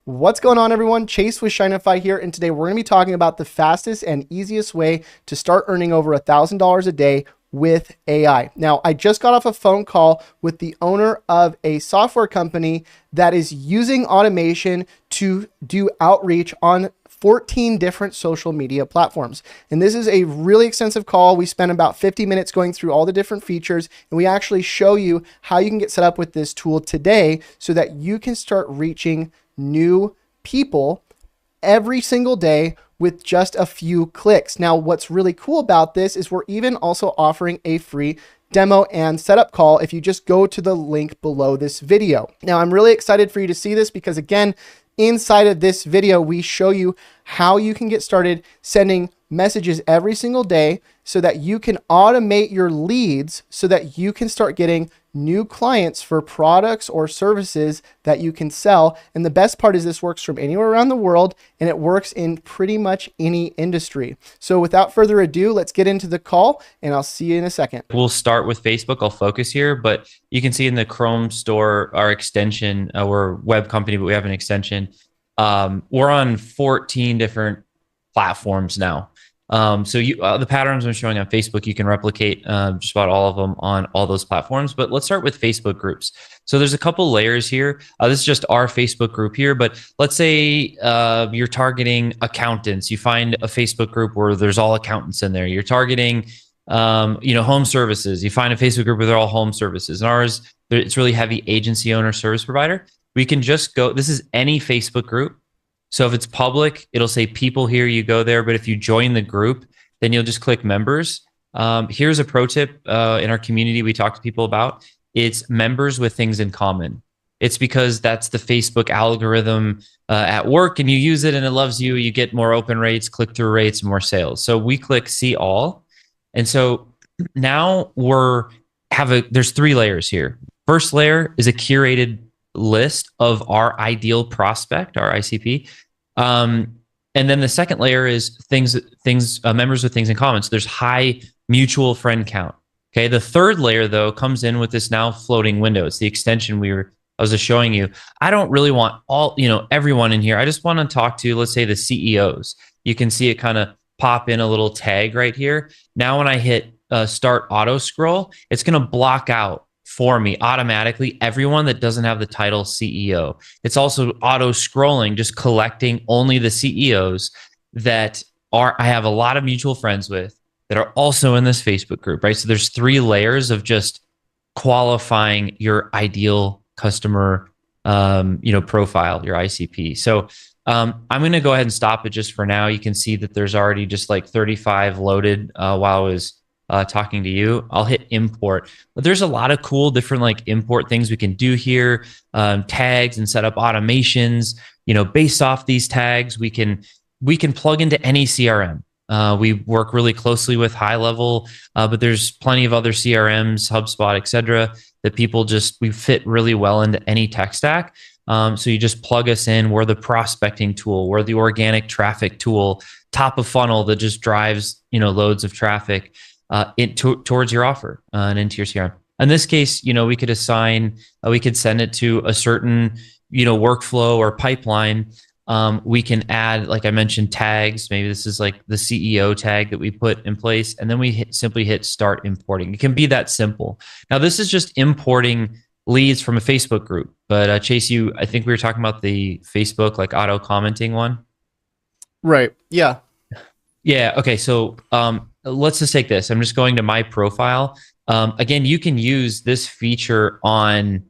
What's going on, everyone? Chase with Shinify here, and today we're going to be talking about the fastest and easiest way to start earning over $1,000 a day with AI. Now, I just got off a phone call with the owner of a software company that is using automation to do outreach on 14 different social media platforms. And this is a really extensive call. We spent about 50 minutes going through all the different features, and we actually show you how you can get set up with this tool today so that you can start reaching new people every single day with just a few clicks. Now, what's really cool about this is we're even also offering a free demo and setup call if you just go to the link below this video. Now, I'm really excited for you to see this because, again, inside of this video, we show you how you can get started sending messages every single day so that you can automate your leads so that you can start getting new clients for products or services that you can sell. And the best part is this works from anywhere around the world, and it works in pretty much any industry. So without further ado, let's get into the call, and I'll see you in a second. We'll start with Facebook. I'll focus here, but you can see in the Chrome store, our extension, we're a web company, but we have an extension. We're on 14 different platforms now. So the patterns I'm showing on Facebook, you can replicate just about all of them on all those platforms. But let's start with Facebook groups. So there's a couple layers here. This is just our Facebook group here. But let's say you're targeting accountants. You find a Facebook group where there's all accountants in there. You're targeting home services. You find a Facebook group where they're all home services. And ours, it's really heavy agency owner service provider. We can just go, this is any Facebook group. So if it's public, it'll say people here, you go there. But if you join the group, then you'll just click members. Here's a pro tip in our community we talk to people about. It's members with things in common. It's because that's the Facebook algorithm at work, and you use it and it loves you. You get more open rates, click-through rates, more sales. So we click see all. And so now there's 3 layers here. First layer is a curated list of our ideal prospect, our ICP. And then the second layer is members with things in common. So there's high mutual friend count. Okay. The third layer though comes in with this now floating window. It's the extension I was just showing you. I don't really want everyone in here. I just want to talk to, let's say, the CEOs. You can see it kind of pop in a little tag right here. Now, when I hit start auto scroll, it's going to block out for me automatically everyone that doesn't have the title CEO. It's also auto scrolling, just collecting only the CEOs that I have a lot of mutual friends with that are also in this Facebook group, right? So there's 3 layers of just qualifying your ideal customer, profile, your ICP. So I'm going to go ahead and stop it just for now. You can see that there's already just like 35 loaded while I was talking to you. I'll hit import, but there's a lot of cool different like import things we can do here, tags and set up automations. Based off these tags, we can plug into any CRM. We work really closely with high level, but there's plenty of other CRMs, HubSpot, etc., that we fit really well into any tech stack. So you just plug us in. We're the prospecting tool. We're the organic traffic tool, top of funnel that just drives loads of traffic towards your offer and into your CRM. In this case, we could we could send it to a certain, workflow or pipeline. We can add, like I mentioned, tags. Maybe this is like the CEO tag that we put in place, and then we simply hit start importing. It can be that simple. Now, this is just importing leads from a Facebook group. But Chase, I think we were talking about the Facebook like auto commenting one. Right. Yeah. Yeah. Okay. So let's just take this. I'm just going to my profile. Again, you can use this feature on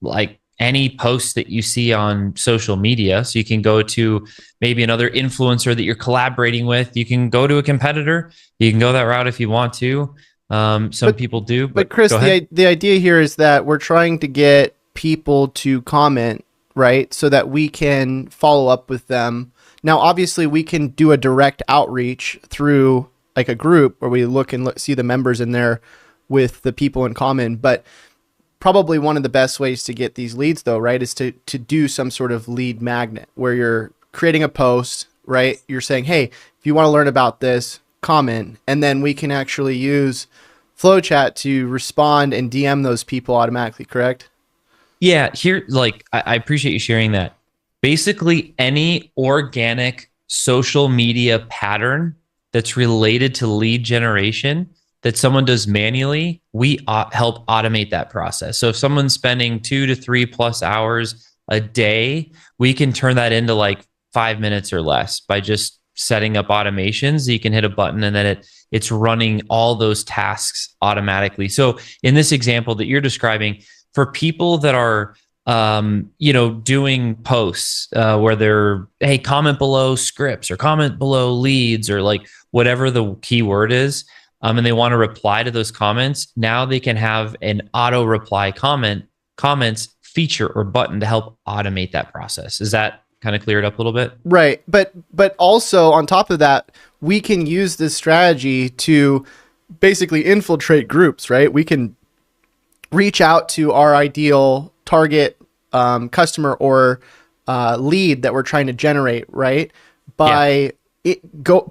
like any post that you see on social media. So you can go to maybe another influencer that you're collaborating with. You can go to a competitor. You can go that route if you want to. Some people do. But Chris, the idea here is that we're trying to get people to comment, right? So that we can follow up with them. Now, obviously, we can do a direct outreach through like a group where we look and see the members in there with the people in common. But probably one of the best ways to get these leads, though, right, is to do some sort of lead magnet where you're creating a post, right? You're saying, hey, if you want to learn about this, comment. And then we can actually use FlowChat to respond and DM those people automatically, correct? Yeah, here, like, I appreciate you sharing that. Basically, any organic social media pattern that's related to lead generation that someone does manually, we help automate that process. So if someone's spending 2 to 3 plus hours a day, we can turn that into like 5 minutes or less by just setting up automations. You can hit a button and then it's running all those tasks automatically. So in this example that you're describing, for people that are doing posts where they're, hey, comment below scripts or comment below leads or like whatever the keyword is, and they want to reply to those comments. Now they can have an auto reply comments feature or button to help automate that process. Is that kind of cleared up a little bit? Right. But also on top of that, we can use this strategy to basically infiltrate groups, right? We can reach out to our ideal target customer or lead that we're trying to generate, right? By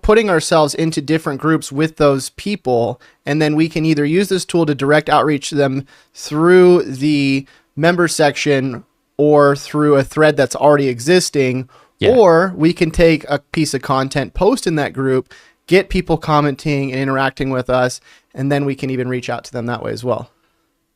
putting ourselves into different groups with those people, and then we can either use this tool to direct outreach to them through the member section or through a thread that's already existing, or we can take a piece of content, post in that group, get people commenting and interacting with us, and then we can even reach out to them that way as well.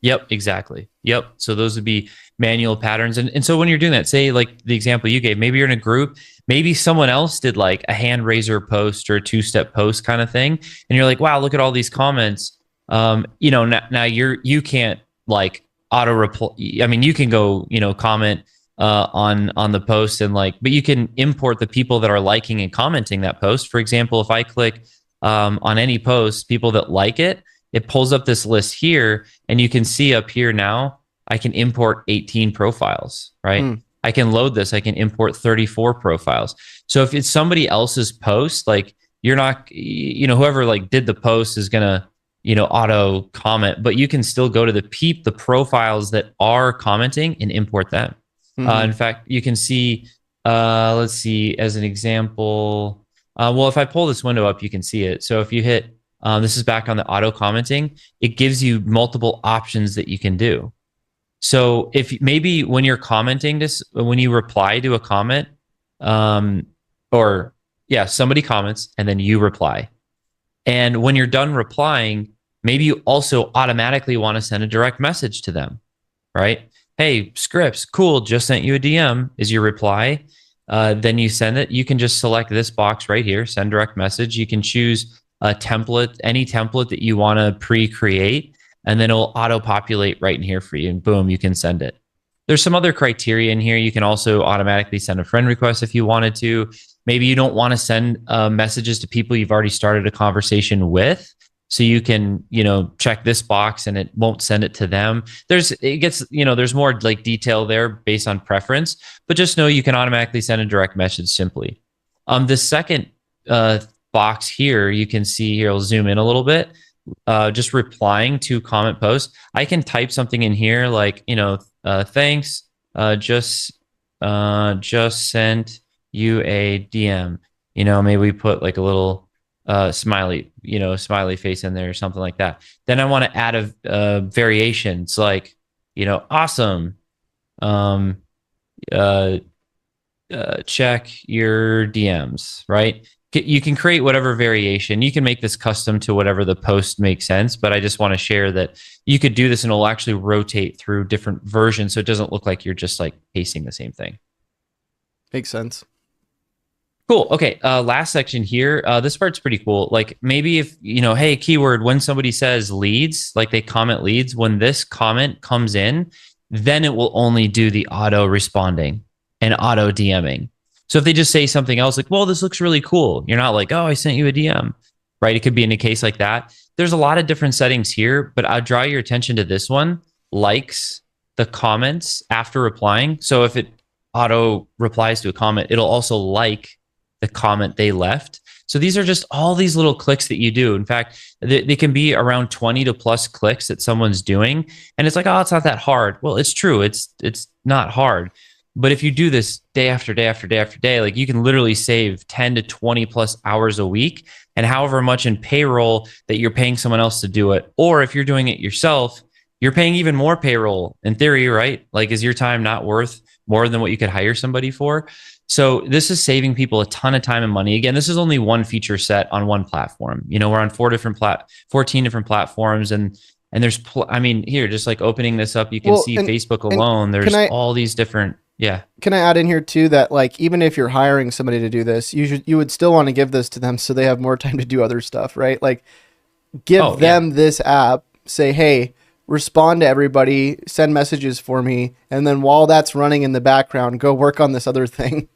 Yep, exactly. Yep. So those would be manual patterns. And so when you're doing that, say like the example you gave, maybe you're in a group, maybe someone else did like a hand raiser post or a 2-step post kind of thing. And you're like, wow, look at all these comments. Now you can't like auto reply. I mean, you can go, comment on the post and like, but you can import the people that are liking and commenting that post. For example, if I click on any post, people that like it pulls up this list here, and you can see up here now, I can import 18 profiles, right? I can load this. I can import 34 profiles. So if it's somebody else's post, like you're not, whoever like did the post is going to, auto comment, but you can still go to the profiles that are commenting and import them. In fact, you can see, let's see, as an example, if I pull this window up, you can see it. So if you hit, this is back on the auto commenting, it gives you multiple options that you can do. So if maybe when you're commenting this, when you reply to a comment, somebody comments and then you reply. And when you're done replying, maybe you also automatically want to send a direct message to them, right? Hey, Scripps, cool, just sent you a DM is your reply. Then you send it. You can just select this box right here, send direct message. You can choose a template, any template that you want to pre-create, and then it'll auto-populate right in here for you, and boom, you can send it. There's some other criteria in here. You can also automatically send a friend request if you wanted to. Maybe you don't want to send messages to people you've already started a conversation with. So you can, check this box and it won't send it to them. There's more like detail there based on preference, but just know you can automatically send a direct message simply. The second box here, you can see here, I'll zoom in a little bit, just replying to comment posts. I can type something in here like, thanks, just sent you a DM. Maybe we put like a little smiley face in there or something like that. Then I want to add a variation. It's like, awesome. Check your DMs, right? You can create whatever variation. You can make this custom to whatever the post makes sense, but I just want to share that you could do this and it'll actually rotate through different versions. So it doesn't look like you're just like pasting the same thing. Makes sense. Cool. Okay. Last section here. This part's pretty cool. Like maybe if, hey, keyword, when somebody says leads, like they comment leads, when this comment comes in, then it will only do the auto responding and auto DMing. So if they just say something else like, well, this looks really cool, you're not like, oh, I sent you a DM, right? It could be in a case like that. There's a lot of different settings here, but I'll draw your attention to this one, likes the comments after replying. So if it auto replies to a comment, it'll also like the comment they left. So these are just all these little clicks that you do. In fact, they can be around 20 to plus clicks that someone's doing. And it's like, oh, it's not that hard. Well, it's true. It's not hard. But if you do this day after day after day after day, like you can literally save 10 to 20 plus hours a week, and however much in payroll that you're paying someone else to do it. Or if you're doing it yourself, you're paying even more payroll in theory, right? Like, is your time not worth more than what you could hire somebody for. So this is saving people a ton of time and money. Again, this is only one feature set on one platform. We're on 14 different platforms, and there's, I mean, here, just like opening this up, you can Well, see Facebook and alone. can There's I all these different, yeah. can I add in here too that like even if you're hiring somebody to do this, you would still want to give this to them so they have more time to do other stuff, right? Like give Oh, yeah. them this app, say, hey, respond to everybody, send messages for me, and then while that's running in the background, go work on this other thing.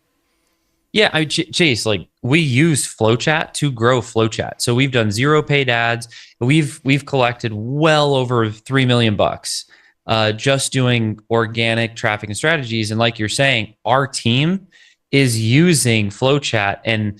Yeah, Chase, like we use FlowChat to grow FlowChat. So we've done zero paid ads. We've collected well over 3 million bucks just doing organic traffic and strategies. And like you're saying, our team is using FlowChat, and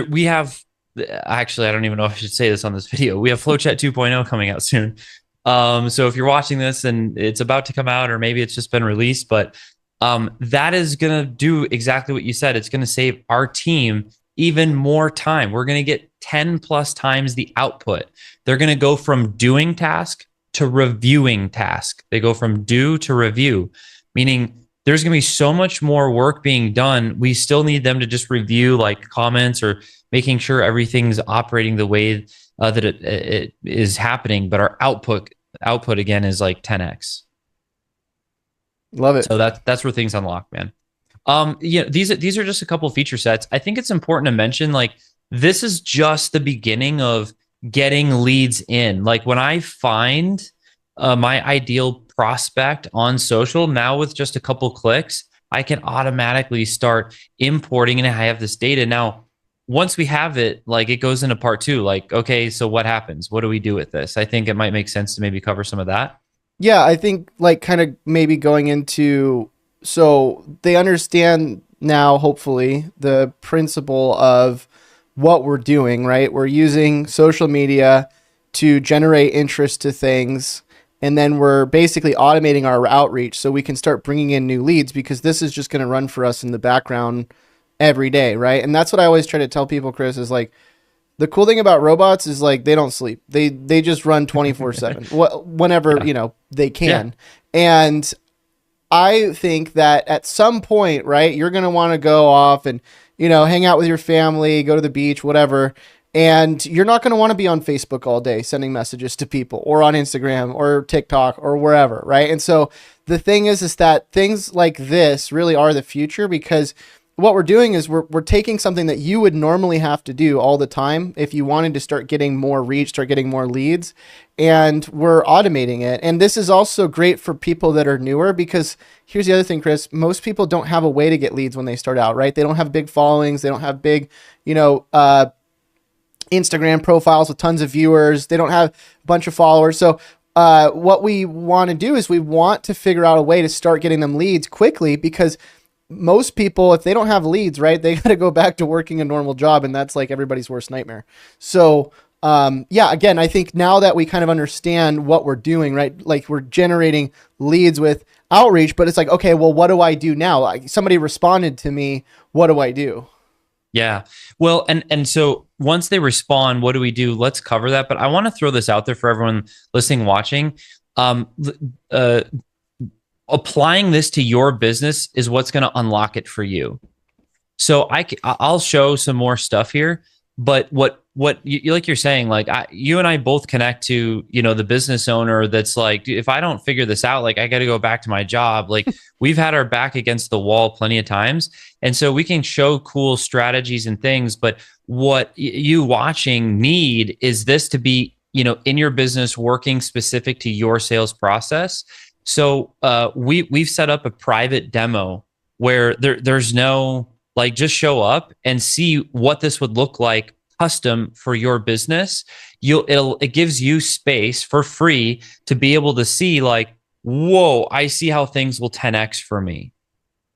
we have, actually, I don't even know if I should say this on this video. We have FlowChat 2.0 coming out soon. So if you're watching this and it's about to come out, or maybe it's just been released, but that is going to do exactly what you said. It's going to save our team even more time. We're going to get 10 plus times the output. They're going to go from doing task to reviewing task. They go from do to review, meaning there's going to be so much more work being done. We still need them to just review like comments or making sure everything's operating the way that it is happening. But our output again is like 10x. Love it. So that's where things unlock, man. Yeah, these are just a couple feature sets. I think it's important to mention, like, this is just the beginning of getting leads in. Like when I find my ideal prospect on social, now with just a couple clicks, I can automatically start importing, and I have this data now. Once we have it, like it goes into part two. Like, okay, so what happens? What do we do with this? I think it might make sense to maybe cover some of that. Yeah, I think like kind of maybe going into so they understand now, hopefully, the principle of what we're doing, right? We're using social media to generate interest to things, and then we're basically automating our outreach so we can start bringing in new leads because this is just going to run for us in the background every day, right? And that's what I always try to tell people, Chris, is like the cool thing about robots is like they don't sleep. They just run 24/7 whenever, Yeah. they Yeah. can. And I think that at some point, right, you're going to want to go off and, hang out with your family, go to the beach, whatever. And you're not going to want to be on Facebook all day sending messages to people or on Instagram or TikTok or wherever, right? And so the thing is that things like this really are the future because what we're doing is we're taking something that you would normally have to do all the time if you wanted to start getting more reach, start getting more leads, and we're automating it. And this is also great for people that are newer because here's the other thing, Chris, most people don't have a way to get leads when they start out, right? They don't have big followings. They don't have big, Instagram profiles with tons of viewers. They don't have a bunch of followers. So what we want to do is we want to figure out a way to start getting them leads quickly because most people, if they don't have leads, right, they got to go back to working a normal job. And that's like everybody's worst nightmare. So, yeah, again, I think now that we kind of understand what we're doing, right, like we're generating leads with outreach, but it's like, okay, well, what do I do now? Like somebody responded to me. What do I do? Yeah. Well, and so once they respond, what do we do? Let's cover that. But I want to throw this out there for everyone listening, watching. Uh, Applying this to your business is what's going to unlock it for you. So I'll show some more stuff here, but what you like you're saying, like you and I both connect to, the business owner that's like, "Dude, if I don't figure this out, like I got to go back to my job." Like we've had our back against the wall plenty of times. And so we can show cool strategies and things, but what you watching need is this to be, in your business working specific to your sales process. So we've set up a private demo where there's no, like, just show up and see what this would look like custom for your business. It gives you space for free to be able to see like, whoa, I see how things will 10x for me.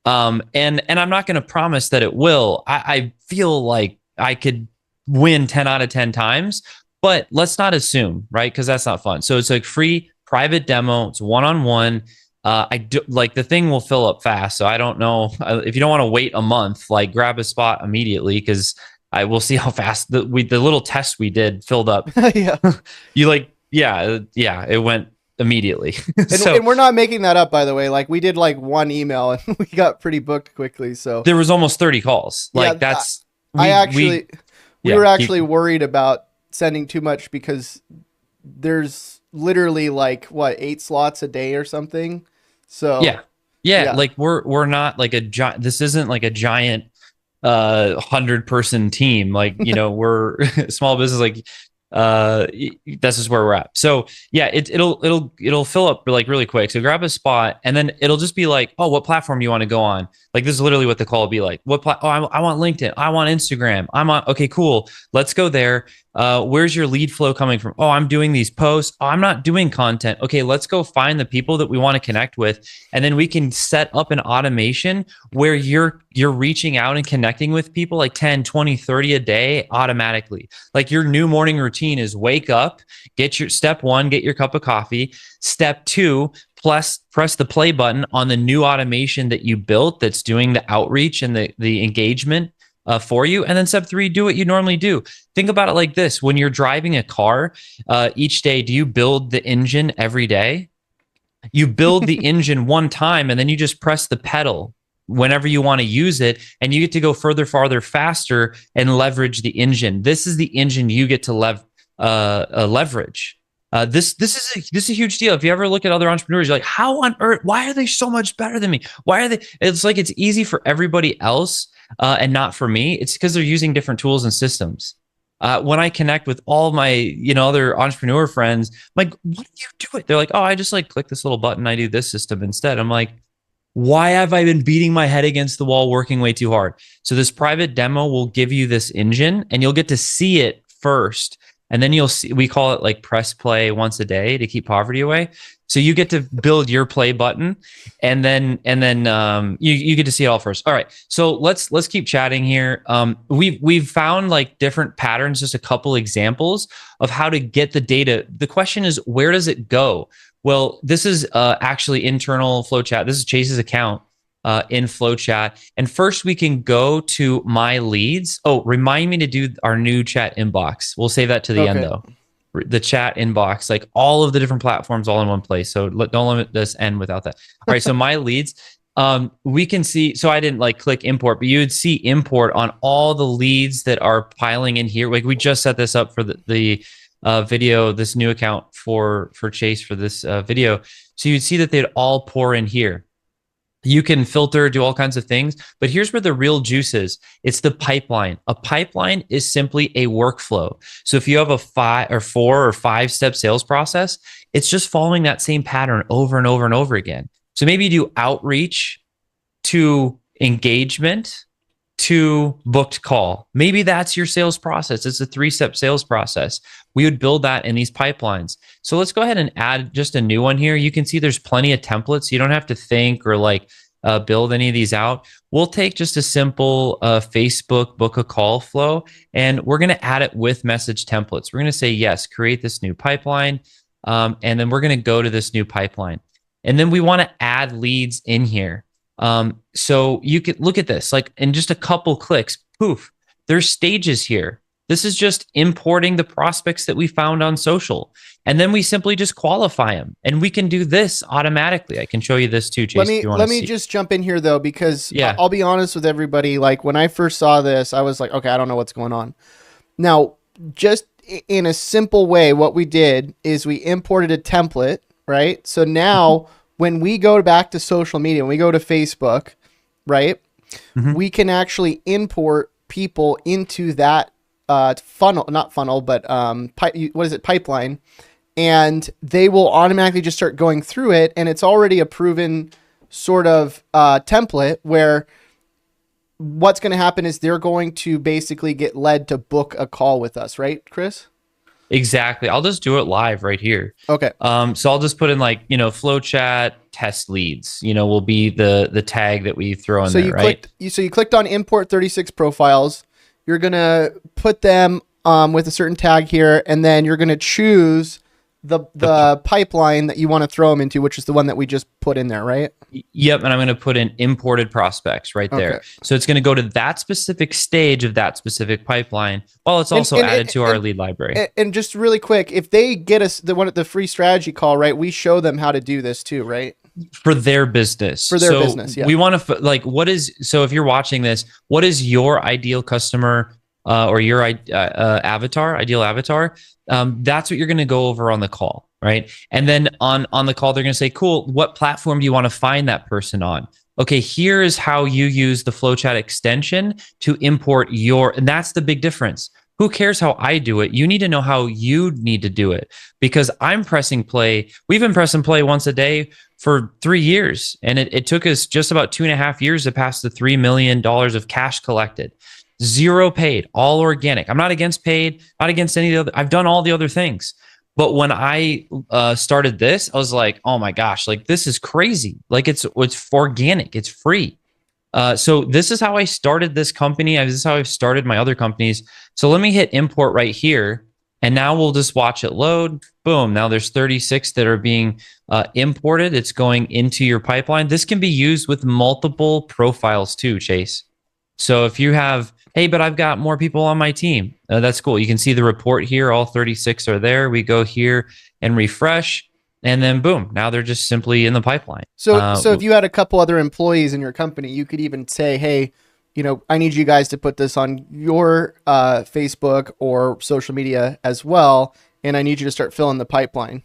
And I'm not going to promise that it will. I feel like I could win 10 out of 10 times, but let's not assume, right? Because that's not fun. So it's like free private demo. It's one-on-one. I do like the thing will fill up fast. So I don't know if you don't want to wait a month, like grab a spot immediately because I will see how fast the little test we did filled up. Yeah. You like, yeah, it went immediately. And we're not making that up, by the way. Like we did like one email and we got pretty booked quickly. So there was almost 30 calls. Like yeah, that's we were actually worried about sending too much because there's literally like what 8 slots a day or something. So yeah. Like we're not like a giant. This isn't like a giant 100-person team. Like we're small business. Like that's just where we're at. So yeah, it'll fill up like really quick. So grab a spot and then it'll just be like, oh, what platform do you want to go on? Like this is literally what the call will be like. I want LinkedIn. I want Instagram. Okay, cool. Let's go there. Where's your lead flow coming from? Oh, I'm doing these posts. Oh, I'm not doing content. Okay, let's go find the people that we want to connect with. And then we can set up an automation where you're reaching out and connecting with people like 10, 20, 30 a day automatically. Like your new morning routine is wake up, get your step 1, get your cup of coffee. Step 2, press the play button on the new automation that you built that's doing the outreach and the engagement for you. And then step 3, do what you normally do. Think about it like this. When you're driving a car each day, do you build the engine every day? You build the engine one time and then you just press the pedal whenever you want to use it, and you get to go further, farther, faster and leverage the engine. This is the engine you get to leverage. This is a huge deal. If you ever look at other entrepreneurs, you're like, how on earth? Why are they so much better than me? Why are they? It's like it's easy for everybody else and not for me. It's because they're using different tools and systems. When I connect with all my other entrepreneur friends, I'm like, what do you do it? They're like, oh, I just like click this little button. I do this system instead. I'm like, why have I been beating my head against the wall, working way too hard? So this private demo will give you this engine, and you'll get to see it first. And then you'll see, we call it like press play once a day to keep poverty away. So you get to build your play button, and then you get to see it all first. All right. So let's keep chatting here. We've found like different patterns, just a couple examples of how to get the data. The question is, where does it go? Well, this is actually internal flow chat. This is Chase's account in FlowChat. And first we can go to my leads. Oh, remind me to do our new chat inbox. We'll save that to the end though. The chat inbox, like all of the different platforms all in one place. So don't limit this end without that. All right. So my leads, we can see, so I didn't like click import, but you would see import on all the leads that are piling in here. Like we just set this up for the video, this new account for Chase for this video. So you'd see that they'd all pour in here. You can filter, do all kinds of things, but here's where the real juice is. It's the pipeline. A pipeline is simply a workflow. So if you have a 4 or 5 step sales process, it's just following that same pattern over and over and over again. So maybe you do outreach to engagement to booked call. Maybe that's your sales process. It's a 3-step sales process. We would build that in these pipelines. So let's go ahead and add just a new one here. You can see there's plenty of templates. You don't have to think or like build any of these out. We'll take just a simple Facebook book a call flow, and we're going to add it with message templates. We're going to say, yes, create this new pipeline. And then we're going to go to this new pipeline. And then we want to add leads in here. So you can look at this, like in just a couple clicks, poof, there's stages here. This is just importing the prospects that we found on social. And then we simply just qualify them. And we can do this automatically. I can show you this too, Chase. Let me just jump in here though, because I'll be honest with everybody. Like when I first saw this, I was like, okay, I don't know what's going on. Now, just in a simple way, what we did is we imported a template, right? So now when we go back to social media, when we go to Facebook, right, we can actually import people into that pipeline, and they will automatically just start going through it. And it's already a proven sort of template where what's going to happen is they're going to basically get led to book a call with us, right, Chris? Exactly. I'll just do it live right here. Okay. So I'll just put in like, flow chat test leads, will be the tag that we throw in so there, right? So you clicked on import 36 profiles. You're going to put them with a certain tag here, and then you're going to choose the pipeline that you want to throw them into, which is the one that we just put in there, right? Yep. And I'm going to put in imported prospects right there. Okay. So it's going to go to that specific stage of that specific pipeline, while it's also added to our lead library. And just really quick, if they get us the free strategy call, right, we show them how to do this too, right? For their business. For their business, yeah. We want to, like, so if you're watching this, what is your ideal customer or your ideal avatar? That's what you're going to go over on the call, right? And then on the call, they're going to say, cool, what platform do you want to find that person on? Okay, here is how you use the FlowChat extension to import and that's the big difference. Who cares how I do it? You need to know how you need to do it, because I'm pressing play. We've been pressing play once a day for 3 years, and it took us just about 2.5 years to pass the $3 million of cash collected. Zero paid, all organic. I'm not against paid, not against any of the other. I've done all the other things. But when I started this, I was like, oh my gosh, like this is crazy. Like it's organic, it's free. So this is how I started this company. This is how I've started my other companies. So let me hit import right here. And now we'll just watch it load. Boom. Now there's 36 that are being imported. It's going into your pipeline. This can be used with multiple profiles too, Chase. So if you have, hey, but I've got more people on my team, that's cool. You can see the report here. All 36 are there. We go here and refresh. And then boom, now they're just simply in the pipeline. So if you had a couple other employees in your company, you could even say, hey, I need you guys to put this on your Facebook or social media as well. And I need you to start filling the pipeline.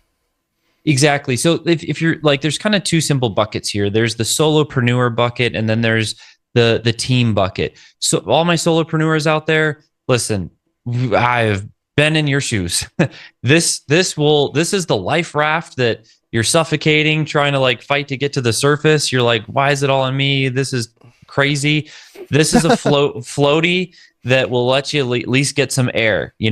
Exactly. So if you're like, there's kind of two simple buckets here. There's the solopreneur bucket, and then there's the team bucket. So all my solopreneurs out there, listen, I've been in your shoes. This is the life raft that you're suffocating, trying to like fight to get to the surface. You're like, why is it all on me? This is crazy. This is a floaty that will let you at least get some air, be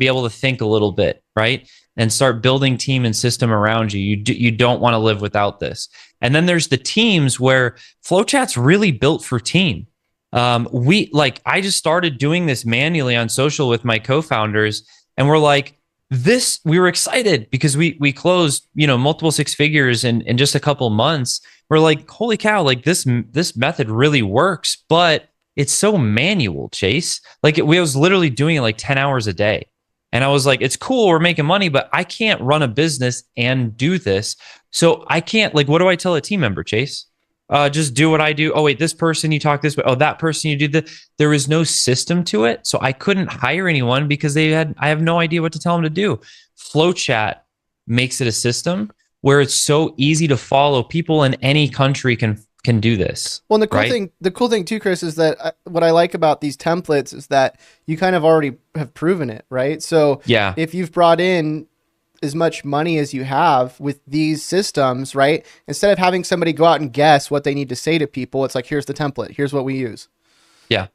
able to think a little bit, right? And start building team and system around you. You don't want to live without this. And then there's the teams where FlowChat's really built for team. I just started doing this manually on social with my co-founders, and we're like, we were excited because we closed, multiple six figures in just a couple months. We're like, holy cow, like this method really works, but it's so manual, Chase. Like we was literally doing it like 10 hours a day. And I was like, it's cool, we're making money, but I can't run a business and do this. So I can't, like, what do I tell a team member, Chase? Just do what I do. Oh, wait, this person, you talk this way. Oh, that person, you do that. There is no system to it. So I couldn't hire anyone because I have no idea what to tell them to do. FlowChat makes it a system where it's so easy to follow. People in any country can do this. Well, and the cool thing too, Chris, is that what I like about these templates is that you kind of already have proven it, right? So yeah, if you've brought in as much money as you have with these systems, right? Instead of having somebody go out and guess what they need to say to people, it's like, here's the template. Here's what we use. Yeah.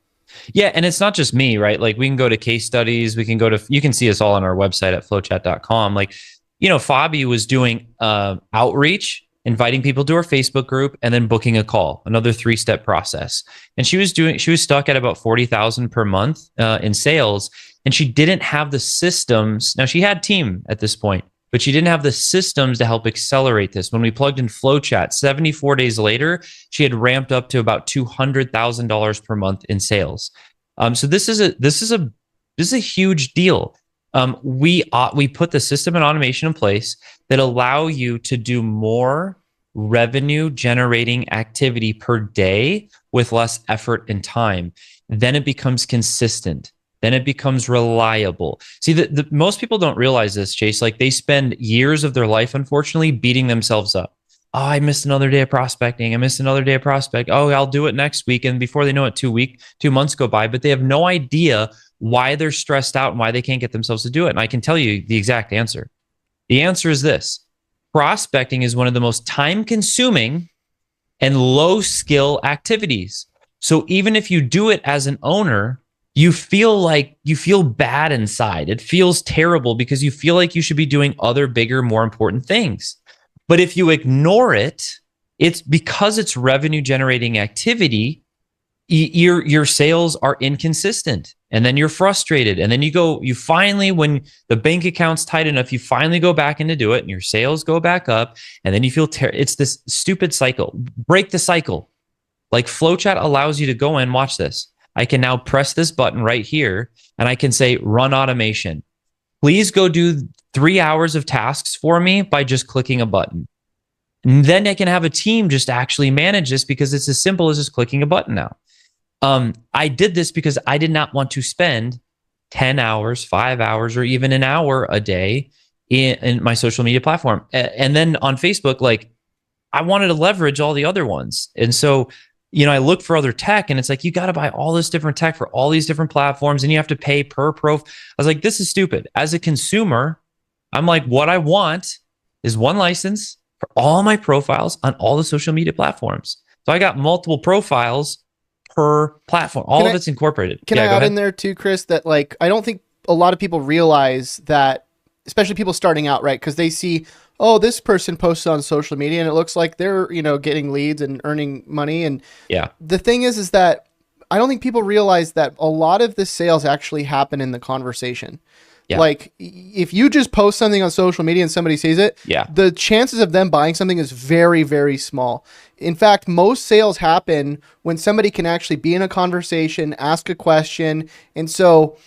Yeah. And it's not just me, right? Like we can go to case studies. You can see us all on our website at flowchat.com. Like, Fabi was doing outreach, inviting people to our Facebook group, and then booking a call, another 3-step process. And she was stuck at about 40,000 per month in sales. And she didn't have the systems. Now she had team at this point, but she didn't have the systems to help accelerate this. When we plugged in FlowChat, 74 days later, she had ramped up to about $200,000 per month in sales. So this is a huge deal. We put the system and automation in place that allow you to do more revenue generating activity per day with less effort and time. Then it becomes consistent. Then it becomes reliable. See, the most people don't realize this, Chase. Like they spend years of their life, unfortunately, beating themselves up. Oh, I missed another day of prospecting. I missed another day of prospect. Oh, I'll do it next week. And before they know it, 2 months go by, but they have no idea why they're stressed out and why they can't get themselves to do it. And I can tell you the exact answer. The answer is this. Prospecting is one of the most time-consuming and low-skill activities. So even if you do it as an owner, you feel bad inside. It feels terrible because you feel like you should be doing other bigger, more important things. But if you ignore it, it's because it's revenue generating activity. your sales are inconsistent, and then you're frustrated, and then you finally, when the bank account's tight enough, you finally go back in to do it, and your sales go back up, and then you feel it's this stupid cycle. Break the cycle. Like FlowChat allows you to go in, watch this. I can now press this button right here, and I can say run automation. Please go do 3 hours of tasks for me by just clicking a button. And then I can have a team just actually manage this, because it's as simple as just clicking a button now. I did this because I did not want to spend 10 hours, 5 hours, or even an hour a day in my social media platform. And then on Facebook, like, I wanted to leverage all the other ones. And so, I look for other tech, and it's like, you got to buy all this different tech for all these different platforms, and you have to pay per pro. I was like, this is stupid. As a consumer, I'm like, what I want is one license for all my profiles on all the social media platforms. So I got multiple profiles per platform. All of it's incorporated. Can I add in there too, Chris, that like, I don't think a lot of people realize that, especially people starting out, right? Because they see, oh, this person posts on social media and it looks like they're, getting leads and earning money. And yeah, the thing is that I don't think people realize that a lot of the sales actually happen in the conversation. Yeah. Like, if you just post something on social media and somebody sees it, the chances of them buying something is very, very small. In fact, most sales happen when somebody can actually be in a conversation, ask a question. And so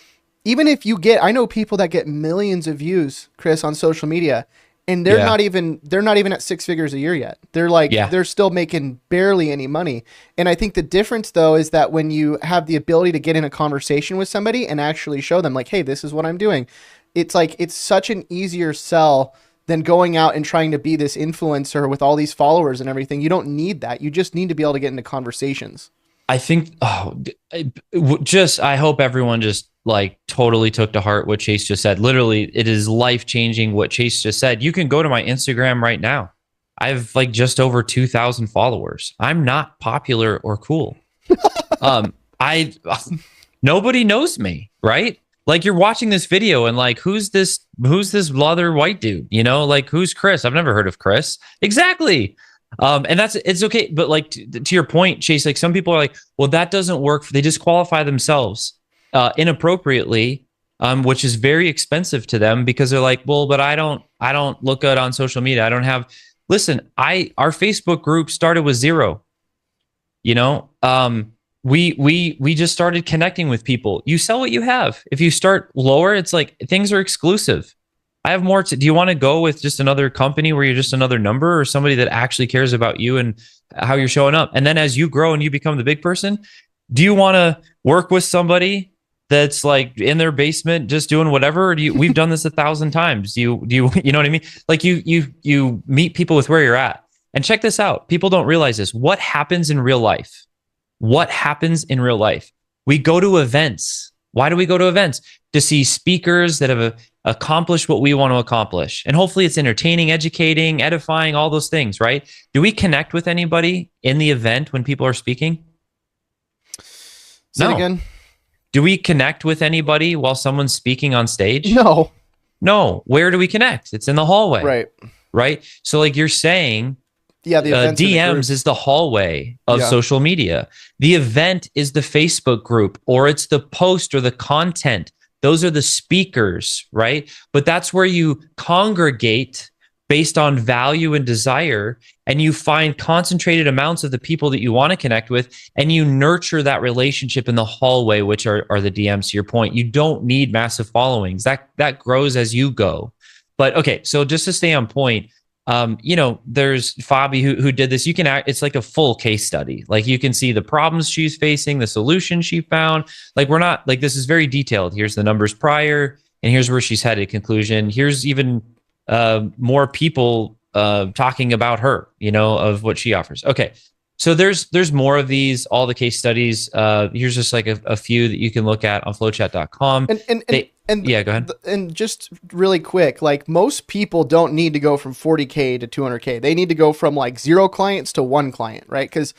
even if I know people that get millions of views, Chris, on social media, and they're not even at 6 figures a year yet. They're like, they're still making barely any money. And I think the difference though, is that when you have the ability to get in a conversation with somebody and actually show them like, hey, this is what I'm doing. It's like, it's such an easier sell than going out and trying to be this influencer with all these followers and everything. You don't need that. You just need to be able to get into conversations. I think, I hope everyone just like totally took to heart what Chase just said. Literally, it is life-changing what Chase just said. You can go to my Instagram right now. I have like just over 2,000 followers. I'm not popular or cool. Nobody knows me, right? Like, you're watching this video and like, who's this other white dude? Like, who's Chris? I've never heard of Chris. Exactly. And it's okay. But like, to your point, Chase, like, some people are like, well, that doesn't work. They disqualify themselves inappropriately, which is very expensive to them, because they're like, well, but I don't look good on social media. I don't have, listen, our Facebook group started with 0, we just started connecting with people. You sell what you have. If you start lower, it's like, things are exclusive. I have more do you want to go with just another company where you're just another number, or somebody that actually cares about you and how you're showing up? And then as you grow and you become the big person, do you want to work with somebody that's like in their basement just doing whatever? Or we've done this 1,000 times. Do you know what I mean? Like, you meet people with where you're at. And check this out. People don't realize this. What happens in real life? What happens in real life? We go to events. Why do we go to events? To see speakers that have accomplished what we want to accomplish. And hopefully it's entertaining, educating, edifying, all those things, right? Do we connect with anybody in the event when people are speaking? Say it again. Do we connect with anybody while someone's speaking on stage? No. Where do we connect? It's in the hallway. Right. So like you're saying, the DMs is the hallway of social media. The event is the Facebook group, or it's the post or the content. Those are the speakers, right? But that's where you congregate based on value and desire, and you find concentrated amounts of the people that you want to connect with, and you nurture that relationship in the hallway, which are the DMs. To your point, you don't need massive followings. That grows as you go. But okay, so just to stay on point, there's Fabi who did this. It's like a full case study. Like, you can see the problems she's facing, the solution she found. Like, we're not like, this is very detailed. Here's the numbers prior, and here's where she's headed. Conclusion. Here's even more people talking about her, of what she offers. Okay. So there's more of these, all the case studies. Here's just like a few that you can look at on flowchat.com. And yeah, go ahead. And just really quick, like, most people don't need to go from 40K to 200K. They need to go from like 0 clients to 1 client, right? Because,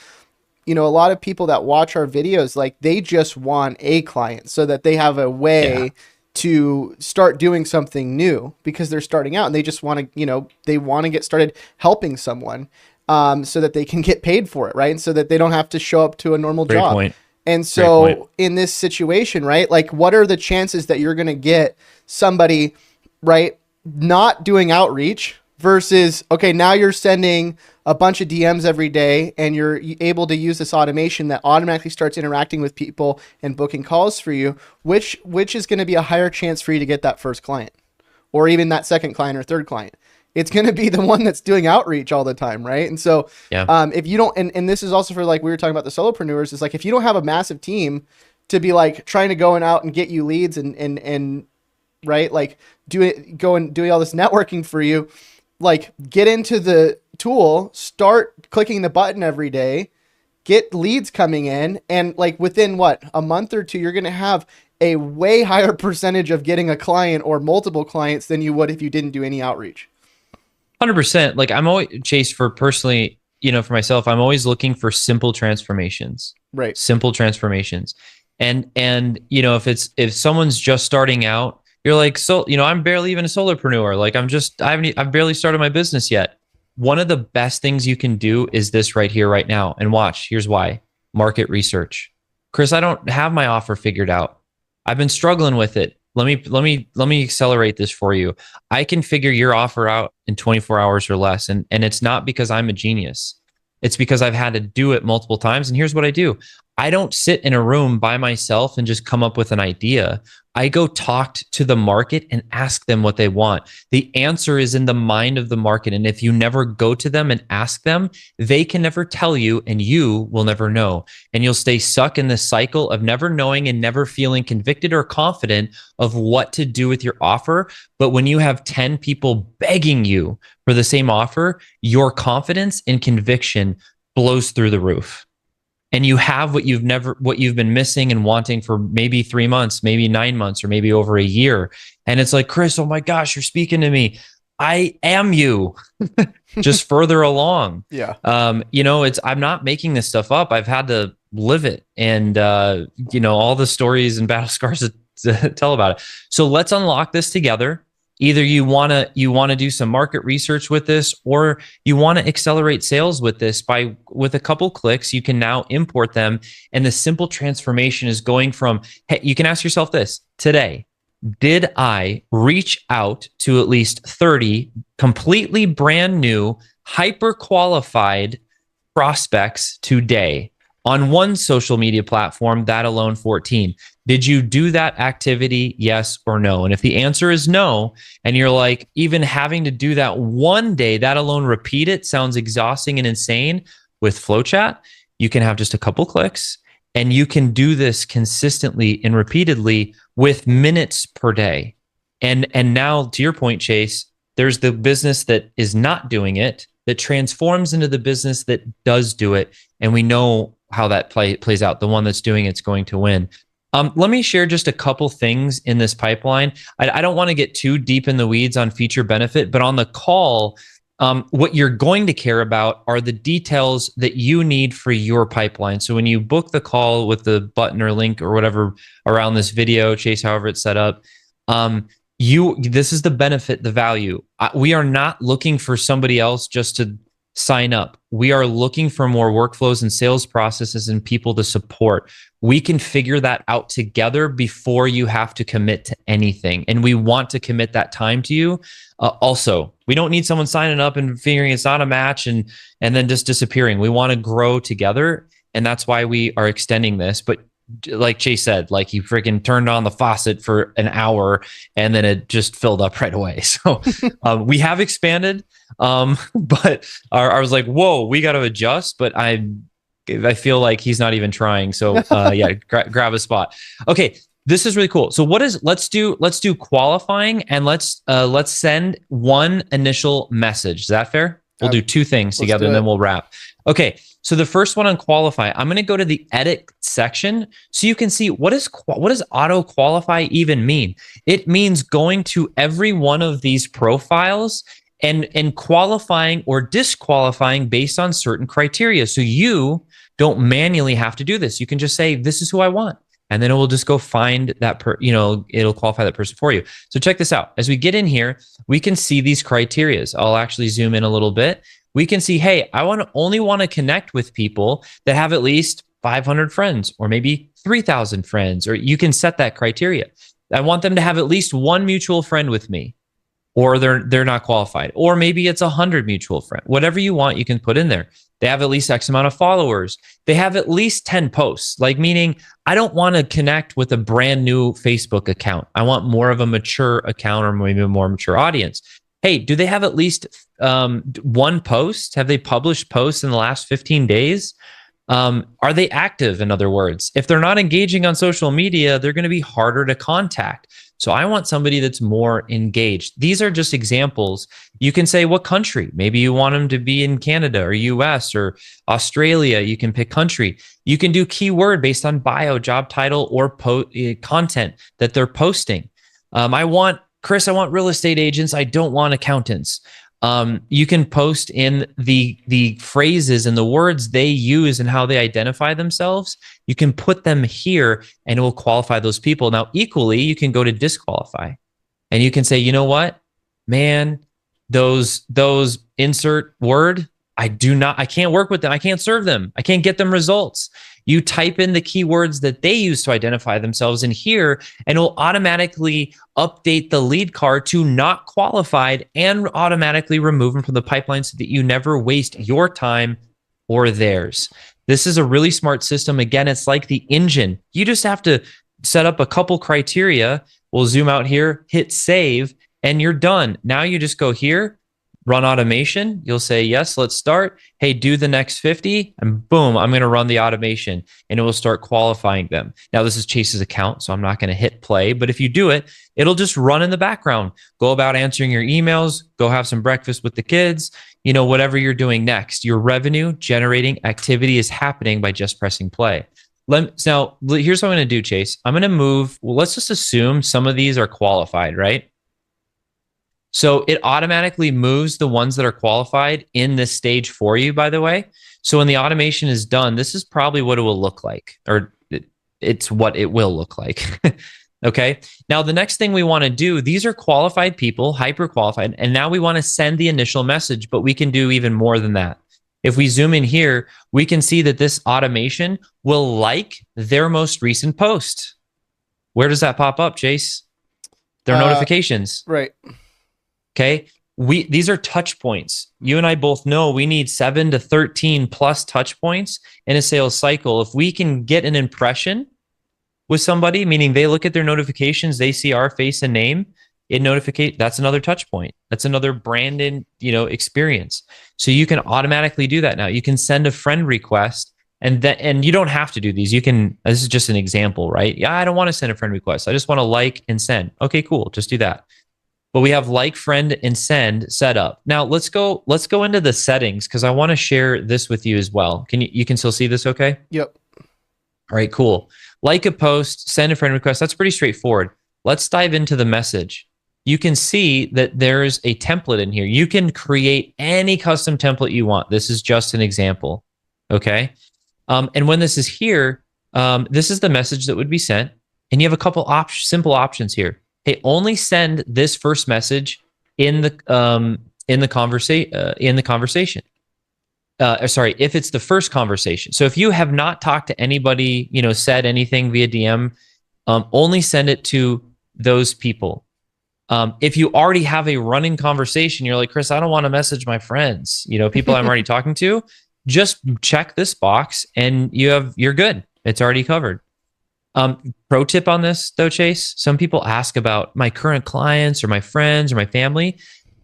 a lot of people that watch our videos, like, they just want a client so that they have a way to start doing something new, because they're starting out and they just want to, they want to get started helping someone so that they can get paid for it, right? And so that they don't have to show up to a normal job. Point. And Great point. so in this situation, right, like what are the chances that you're going to get somebody, right, not doing outreach versus, okay, now you're sending a bunch of DMs every day and you're able to use this automation that automatically starts interacting with people and booking calls for you, which is going to be a higher chance for you to get that first client or even that second client or third client? It's going to be the one that's doing outreach all the time, right? And so Yeah. if you don't, and this is also for like, we were talking about the solopreneurs, is like, if you don't have a massive team to be like trying to go and out and get you leads and right, like go and doing all this networking for you, like get into the tool, start clicking the button every day, get leads coming in, and like within what, a month or two, you're going to have a way higher percentage of getting a client or multiple clients than you would if you didn't do any outreach. 100%. Like I'm always, Chase, for personally, for myself, I'm always looking for simple transformations. Right. Simple transformations. And if someone's just starting out, you're like, so, I'm barely even a solopreneur. Like I've barely started my business yet. One of the best things you can do is this right here, right now. And watch, here's why. Market research. Chris, I don't have my offer figured out. I've been struggling with it. Let me accelerate this for you. I can figure your offer out in 24 hours or less. And it's not because I'm a genius. It's because I've had to do it multiple times. And here's what I do. I don't sit in a room by myself and just come up with an idea. I go talk to the market and ask them what they want. The answer is in the mind of the market. And if you never go to them and ask them, they can never tell you and you will never know. And you'll stay stuck in this cycle of never knowing and never feeling convicted or confident of what to do with your offer. But when you have 10 people begging you for the same offer, your confidence and conviction blows through the roof. And you have what you've been missing and wanting for maybe 3 months, maybe 9 months, or maybe over a year. And it's like, Chris, oh my gosh, you're speaking to me. I am you, just further along. Yeah. I'm not making this stuff up. I've had to live it, and all the stories and battle scars to tell about it. So let's unlock this together. Either you want to do some market research with this, or you want to accelerate sales with this. With a couple clicks, you can now import them. And the simple transformation is going from, hey, you can ask yourself this today: did I reach out to at least 30 completely brand new, hyper qualified prospects today on one social media platform, that alone 14? Did you do that activity? Yes or no? And if the answer is no, and you're like, even having to do that one day, that alone, repeat it, sounds exhausting and insane. With FlowChat, you can have just a couple clicks and you can do this consistently and repeatedly with minutes per day. And now, to your point, Chase, there's the business that is not doing it that transforms into the business that does do it. And we know how that plays out. The one that's doing it's going to win. Let me share just a couple things in this pipeline. I don't want to get too deep in the weeds on feature benefit, but on the call, what you're going to care about are the details that you need for your pipeline. So when you book the call with the button or link or whatever around this video, Chase, however it's set up, this is the benefit, the value. We are not looking for somebody else just to sign up. We are looking for more workflows and sales processes and people to support. We can figure that out together before you have to commit to anything. And we want to commit that time to you. Also, we don't need someone signing up and figuring it's not a match and then just disappearing. We want to grow together. And that's why we are extending this. But like Chase said, like he freaking turned on the faucet for an hour and then it just filled up right away. So we have expanded, but I was like, whoa, we got to adjust. But I feel like he's not even trying. So grab a spot. Okay, this is really cool. So let's do qualifying and let's send one initial message. Is that fair? We'll do two things together and then we'll wrap. Okay. So the first one on qualify, I'm going to go to the edit section so you can see what does auto qualify even mean? It means going to every one of these profiles and qualifying or disqualifying based on certain criteria. So you don't manually have to do this. You can just say, this is who I want. And then it will just go find that, it'll qualify that person for you. So check this out. As we get in here, we can see these criterias. I'll actually zoom in a little bit. We can see, hey, I only want to connect with people that have at least 500 friends or maybe 3,000 friends, or you can set that criteria. I want them to have at least one mutual friend with me, or they're not qualified. Or maybe it's 100 mutual friends. Whatever you want, you can put in there. They have at least X amount of followers. They have at least 10 posts, like meaning I don't want to connect with a brand new Facebook account. I want more of a mature account or maybe a more mature audience. Hey, do they have at least one post? Have they published posts in the last 15 days? Are they active? In other words, if they're not engaging on social media, they're going to be harder to contact. So I want somebody that's more engaged. These are just examples. You can say what country. Maybe you want them to be in Canada or US or Australia. You can pick country. You can do keyword based on bio, job title, or content that they're posting. I want real estate agents. I don't want accountants. You can post in the phrases and the words they use and how they identify themselves. You can put them here and it will qualify those people. Now, equally, you can go to disqualify and you can say, you know what, man, those insert word, I can't work with them. I can't serve them. I can't get them results. You type in the keywords that they use to identify themselves in here, and it will automatically update the lead card to not qualified and automatically remove them from the pipeline so that you never waste your time or theirs. This is a really smart system. Again, it's like the engine. You just have to set up a couple criteria. We'll zoom out here, hit save, and you're done. Now you just go here, run automation. You'll say, yes, let's start. Hey, do the next 50. And boom, I'm going to run the automation and it will start qualifying them. Now, this is Chase's account, so I'm not going to hit play. But if you do it, it'll just run in the background. Go about answering your emails. Go have some breakfast with the kids. Whatever you're doing next. Your revenue generating activity is happening by just pressing play. Now, here's what I'm going to do, Chase. I'm going to move. Well, let's just assume some of these are qualified, right? So it automatically moves the ones that are qualified in this stage for you, by the way. So when the automation is done, this is probably what it will look like, or it's what it will look like. Okay. Now, the next thing we want to do, these are qualified people, hyper qualified. And now we want to send the initial message, but we can do even more than that. If we zoom in here, we can see that this automation will like their most recent post. Where does that pop up, Chase? Their notifications. Right. Okay. These are touch points. You and I both know we need 7 to 13 plus touch points in a sales cycle. If we can get an impression with somebody, meaning they look at their notifications, they see our face and name, that's another touch point. That's another branded, experience. So you can automatically do that now. You can send a friend request and you don't have to do these. This is just an example, right? Yeah, I don't want to send a friend request. I just want to like and send. Okay, cool. Just do that. But we have like, friend, and send set up. Now let's go into the settings because I want to share this with you as well. You can still see this okay? Yep. All right, cool. Like a post, send a friend request. That's pretty straightforward. Let's dive into the message. You can see that there's a template in here. You can create any custom template you want. This is just an example. Okay. And when this is here, this is the message that would be sent. And you have a couple simple options here. Hey, only send this first message in the conversation. Sorry, if it's the first conversation. So if you have not talked to anybody, said anything via DM, only send it to those people. If you already have a running conversation, you're like, Chris, I don't want to message my friends, people I'm already talking to. Just check this box and you're good. It's already covered. Pro tip on this though, Chase, some people ask about my current clients or my friends or my family.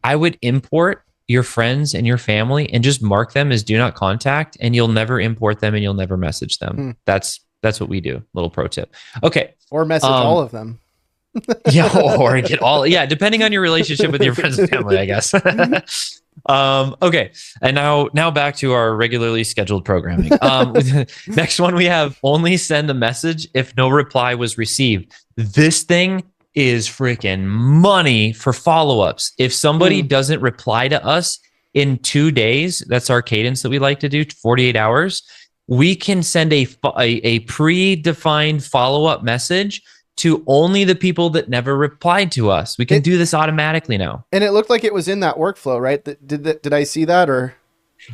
I would import your friends and your family and just mark them as do not contact, and you'll never import them and you'll never message them. That's what we do. Little pro tip. Okay. Or message all of them. Yeah. Or get depending on your relationship with your friends and family, I guess. Okay. And now back to our regularly scheduled programming. Next one, we have only send the message if no reply was received. This thing is freaking money for follow-ups. If somebody doesn't reply to us in 2 days, that's our cadence that we like to do, 48 hours, we can send a predefined follow-up message to only the people that never replied to us. We can do this automatically now. And it looked like it was in that workflow, right? Did I see that or?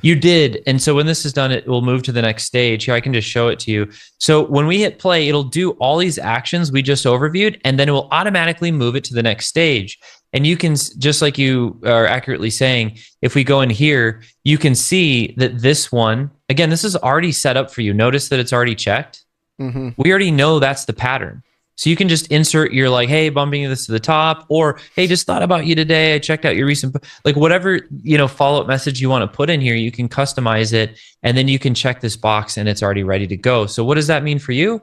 You did. And so when this is done, it will move to the next stage. Here, I can just show it to you. So when we hit play, it'll do all these actions we just overviewed, and then it will automatically move it to the next stage. And you can, just like you are accurately saying, if we go in here, you can see that this one, again, this is already set up for you. Notice that it's already checked. Mm-hmm. We already know that's the pattern. So you can just insert your like, hey, bumping this to the top, or hey, just thought about you today. I checked out your recent, like whatever, follow-up message you want to put in here, you can customize it. And then you can check this box and it's already ready to go. So what does that mean for you?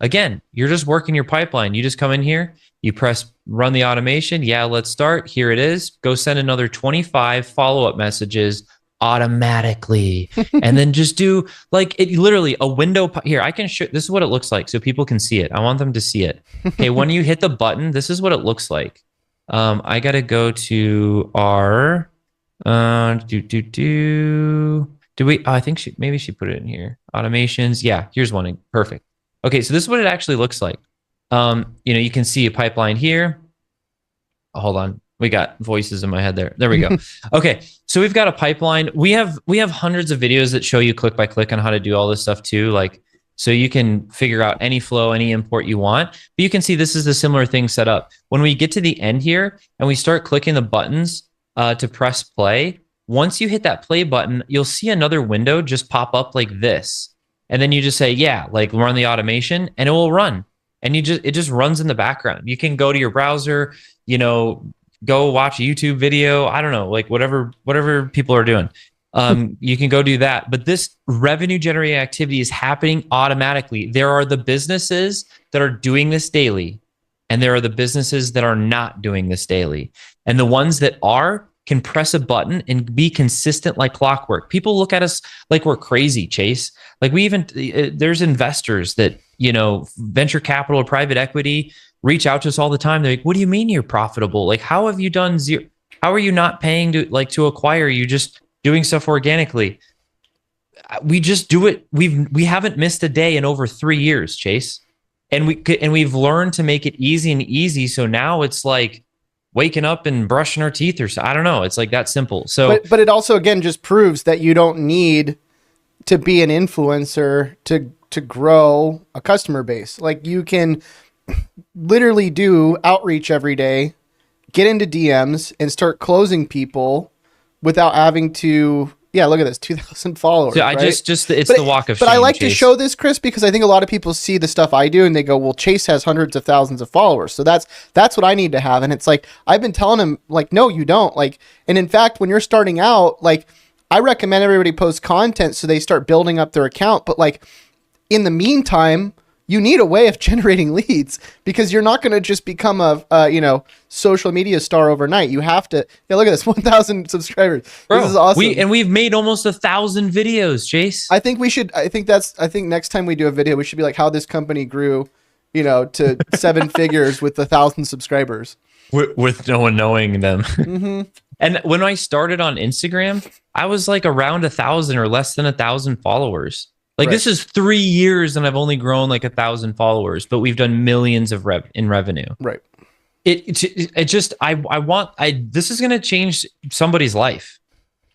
Again, you're just working your pipeline. You just come in here, you press run the automation. Yeah, let's start. Here it is. Go send another 25 follow-up messages automatically. And then just do like it literally a window here. I can show, this is what it looks like so people can see it. I want them to see it. Okay, when you hit the button, this is what it looks like. I got to go to our I think maybe she put it in here. Automations. Yeah, here's one. Perfect. Okay, so this is what it actually looks like. You can see a pipeline here. Hold on. We got voices in my head there. There we go. Okay, so we've got a pipeline. We have hundreds of videos that show you click by click on how to do all this stuff too. Like, so you can figure out any flow, any import you want. But you can see this is a similar thing set up. When we get to the end here and we start clicking the buttons to press play, once you hit that play button, you'll see another window just pop up like this. And then you just say, yeah, like run the automation, and it will run. And it just runs in the background. You can go to your browser, go watch a YouTube video. I don't know, like whatever people are doing. You can go do that. But this revenue generating activity is happening automatically. There are the businesses that are doing this daily, and there are the businesses that are not doing this daily. And the ones that can press a button and be consistent like clockwork. People look at us like we're crazy, Chase. Like there's investors that, venture capital or private equity reach out to us all the time. They're like, what do you mean you're profitable? Like, how have you done zero? How are you not paying to acquire? You just doing stuff organically. We just do it. We haven't missed a day in over 3 years, Chase. And we've learned to make it easy. So now it's like waking up and brushing our teeth I don't know. It's like that simple. So, but it also, again, just proves that you don't need to be an influencer to grow a customer base. Like, you can literally do outreach every day, get into DMs and start closing people without having to, look at this, 2,000 followers. Yeah, right? It's the walk of shame. But I like Chase. to show this, Chris, because I think a lot of people see the stuff I do and they go, well, Chase has hundreds of thousands of followers. So that's what I need to have. And it's like, I've been telling him, like, no, you don't. Like, and in fact, when you're starting out, like, I recommend everybody post content so they start building up their account. But like, in the meantime, you need a way of generating leads, because you're not going to just become a social media star overnight. You have to. Yeah, look at this, 1,000 subscribers. Bro, this is awesome. We've made almost 1,000 videos, Chase. I think next time we do a video, we should be like how this company grew, to 7 figures with 1,000 subscribers. With no one knowing them. Mm-hmm. And when I started on Instagram, I was like around 1,000 or less than 1,000 followers. Like, right. This is 3 years and I've only grown like 1,000 followers, but we've done millions of in revenue. Right. This is going to change somebody's life.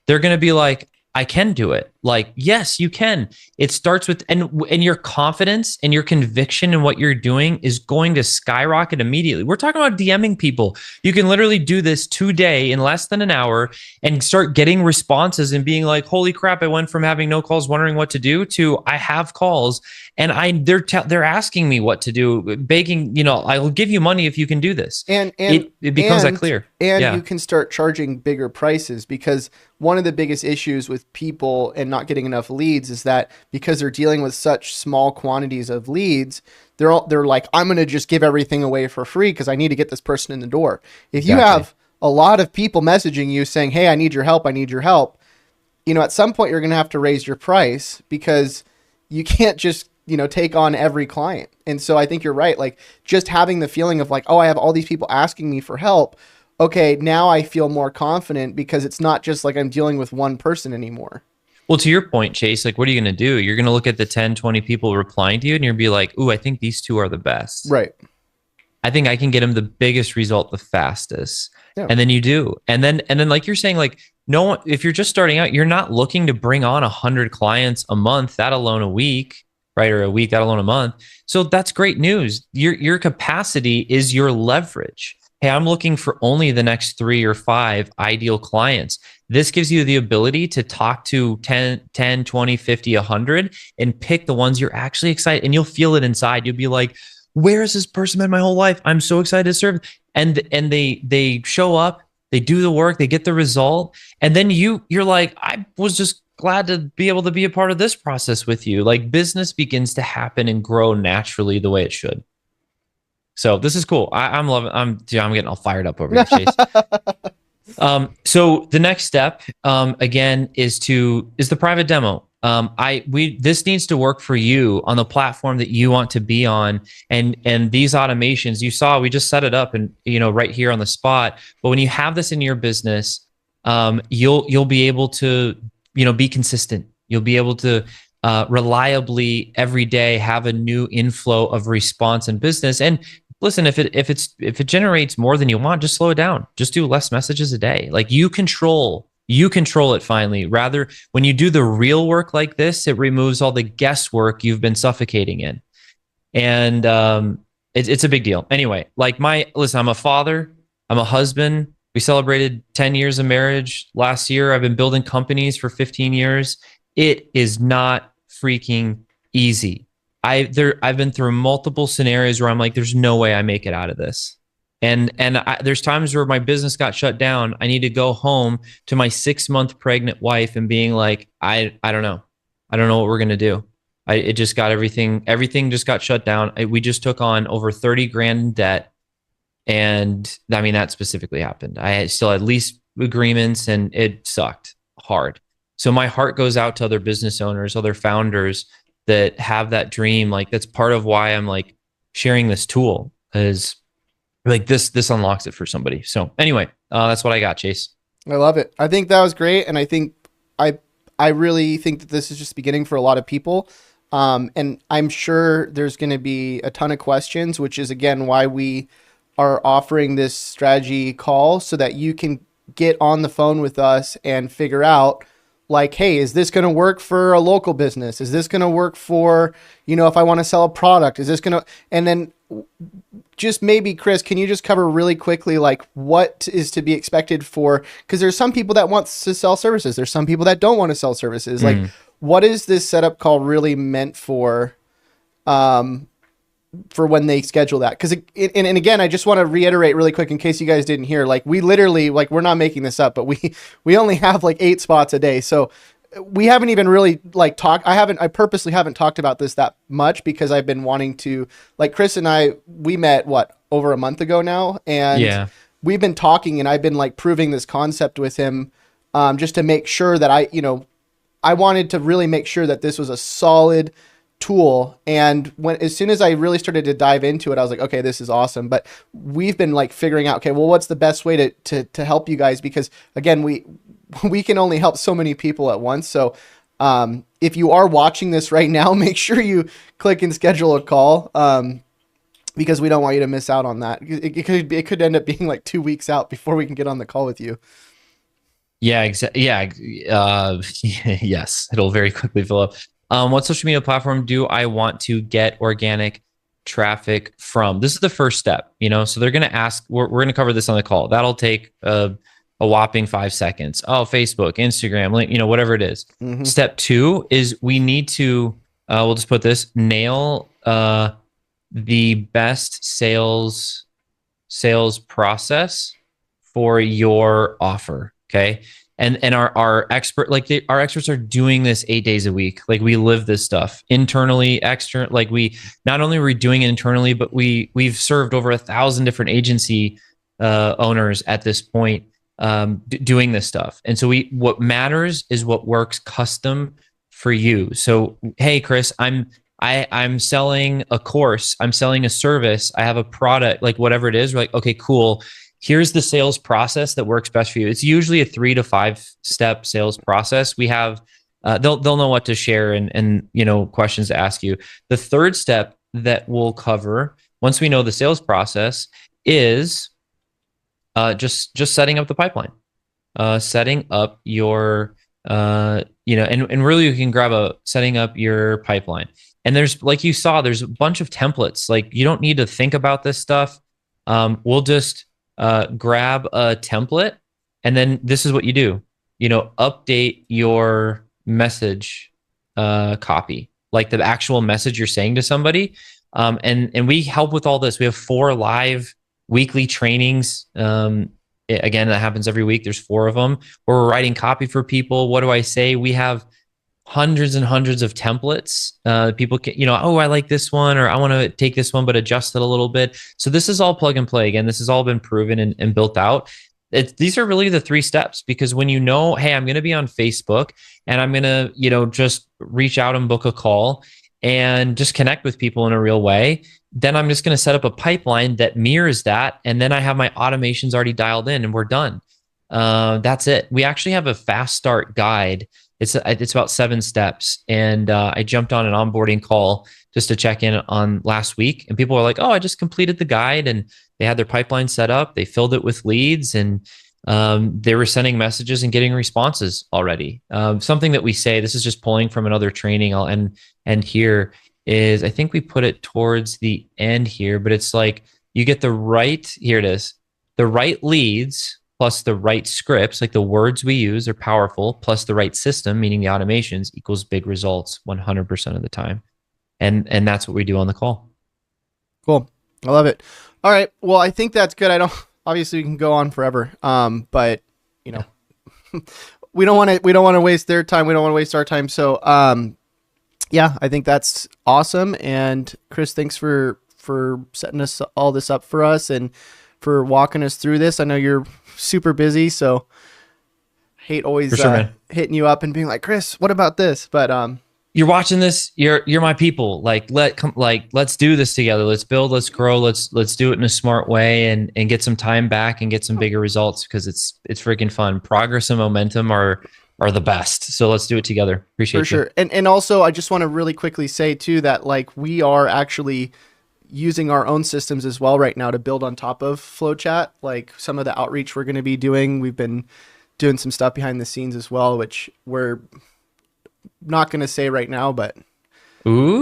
They're going to be like, I can do it. Like, yes, you can. It starts with, and your confidence and your conviction in what you're doing is going to skyrocket immediately. We're talking about DMing people. You can literally do this today in less than an hour and start getting responses and being like, holy crap, I went from having no calls, wondering what to do, to I have calls and they're asking me what to do, begging, I'll give you money if you can do this. And it becomes that clear. And you can start charging bigger prices, because one of the biggest issues with people and not getting enough leads is that because they're dealing with such small quantities of leads, they're like, I'm going to just give everything away for free because I need to get this person in the door. If you have a lot of people messaging you saying, hey, I need your help, at some point you're going to have to raise your price, because you can't just, take on every client. And so I think you're right. Like, just having the feeling of like, oh, I have all these people asking me for help. Okay, now I feel more confident, because it's not just like I'm dealing with one person anymore. Well, to your point, Chase, like, what are you going to do? You're going to look at the 10, 20 people replying to you and you're going to be like, ooh, I think these two are the best. Right. I think I can get them the biggest result the fastest. Yeah. And then you do. And then like you're saying, like, no one, if you're just starting out, you're not looking to bring on 100 clients a month, that alone a week, right? Or a week, that alone a month. So that's great news. Your capacity is your leverage. Hey, I'm looking for only the next 3 or 5 ideal clients. This gives you the ability to talk to 10, 20, 50, 100 and pick the ones you're actually excited. And you'll feel it inside. You'll be like, where has this person been my whole life? I'm so excited to serve. And they show up, they do the work, they get the result. And then you're like, I was just glad to be able to be a part of this process with you. Like business begins to happen and grow naturally the way it should. So this is cool. I'm loving. I'm getting all fired up over here, Chase. So the next step, again, is the private demo. This needs to work for you on the platform that you want to be on, and these automations you saw, we just set it up and right here on the spot. But when you have this in your business, you'll be able to be consistent. You'll be able to reliably every day have a new inflow of response in business. And listen, if it generates more than you want, just slow it down. Just do less messages a day. Like you control it finally. Rather, when you do the real work like this, it removes all the guesswork you've been suffocating in. And it's a big deal. Anyway, listen, I'm a father, I'm a husband. We celebrated 10 years of marriage last year. I've been building companies for 15 years. It is not freaking easy. I've been through multiple scenarios where I'm like, there's no way I make it out of this. And there's times where my business got shut down. I need to go home to my 6-month pregnant wife and being like, I don't know. I don't know what we're going to do. It just got everything just got shut down. We just took on over 30 grand in debt. And I mean, that specifically happened. I still had lease agreements and it sucked hard. So my heart goes out to other business owners, other founders that have that dream. Like that's part of why I'm like sharing this tool, is like this unlocks it for somebody. So anyway, that's what I got, Chase. I love it. I think that was great. And I think I really think that this is just beginning for a lot of people. And I'm sure there's going to be a ton of questions, which is again, why we are offering this strategy call, so that you can get on the phone with us and figure out like, hey, is this going to work for a local business? Is this going to work for, if I want to sell a product, is this going to, and then just maybe, Chris, can you just cover really quickly, like what is to be expected for, because there's some people that want to sell services. There's some people that don't want to sell services. Like what is this setup call really meant for when they schedule that? Because and again, I just want to reiterate really quick in case you guys didn't hear, like we literally, like we're not making this up, but we only have like 8 spots a day. So we haven't even really like I purposely haven't talked about this that much, because I've been wanting to, like Chris and we met over a month ago now. And we've been talking and I've been like proving this concept with him just to make sure that I wanted to really make sure that this was a solid tool. And as soon as I really started to dive into it, I was like, okay, this is awesome. But we've been like figuring out, okay, well, what's the best way to help you guys? Because again, we can only help so many people at once. So if you are watching this right now, make sure you click and schedule a call, because we don't want you to miss out on that. It could end up being like 2 weeks out before we can get on the call with you. Yeah, exactly. Yeah. Yes, it'll very quickly fill up. What social media platform do I want to get organic traffic from? This is the first step, so they're going to ask, we're going to cover this on the call. That'll take a whopping 5 seconds. Oh, Facebook, Instagram, link, whatever it is. Mm-hmm. Step 2 is we need to, we'll just put this, nail the best sales process for your offer. Okay. And our our experts are doing this 8 days a week. Like we live this stuff internally, external. Like we, not only are we doing it internally, but we've served over 1,000 different agency owners at this point, doing this stuff. And so what matters is what works custom for you. So, hey, Chris, I'm selling a course, I'm selling a service, I have a product, like whatever it is. We're like, okay, cool. Here's the sales process that works best for you. It's usually a 3 to 5 step sales process. We have, they'll know what to share and questions to ask you. The third step that we'll cover once we know the sales process is just setting up the pipeline. setting up your, and really you can grab setting up your pipeline. And there's, like you saw, there's a bunch of templates. Like you don't need to think about this stuff. We'll just grab a template, and then this is what you do. Update your message copy, like the actual message you're saying to somebody. And we help with all this. We have 4 live weekly trainings. Again, that happens every week. There's 4 of them where we're writing copy for people. What do I say? We have hundreds and hundreds of templates. People can, oh, I like this one, or I want to take this one, but adjust it a little bit. So this is all plug and play. Again, this has all been proven and built out. These are really the 3 steps, because when hey, I'm going to be on Facebook and I'm going to, just reach out and book a call and just connect with people in a real way. Then I'm just going to set up a pipeline that mirrors that. And then I have my automations already dialed in and we're done. That's it. We actually have a fast start guide. It's about 7 steps. And I jumped on an onboarding call just to check in on last week. And people were like, oh, I just completed the guide, and they had their pipeline set up. They filled it with leads, and they were sending messages and getting responses already. Something that we say, this is just pulling from another training, I'll end here, is I think we put it towards the end here, but it's like you get the right leads plus the right scripts, like the words we use are powerful, plus the right system, meaning the automations, equals big results 100% of the time. And that's what we do on the call. Cool. I love it. All right. Well, I think that's good. Obviously we can go on forever. But we don't want to waste their time. We don't want to waste our time. So, yeah, I think that's awesome. And Chris, thanks for setting all this up for us and for walking us through this. I know you're super busy, so I hate always hitting you up and being like, Chris, what about this? But, you're watching this, you're my people. Let's do this together. Let's build, let's grow, let's do it in a smart way and get some time back and get some bigger results, because it's freaking fun. Progress and momentum are the best. So let's do it together. Appreciate you. For sure. And also I just want to really quickly say too that we are actually using our own systems as well right now to build on top of FlowChat. Like some of the outreach we're going to be doing, we've been doing some stuff behind the scenes as well, which we're not going to say right now, but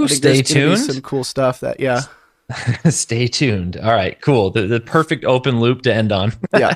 stay tuned. Some cool stuff that, stay tuned. All right, cool. The perfect open loop to end on. Yeah.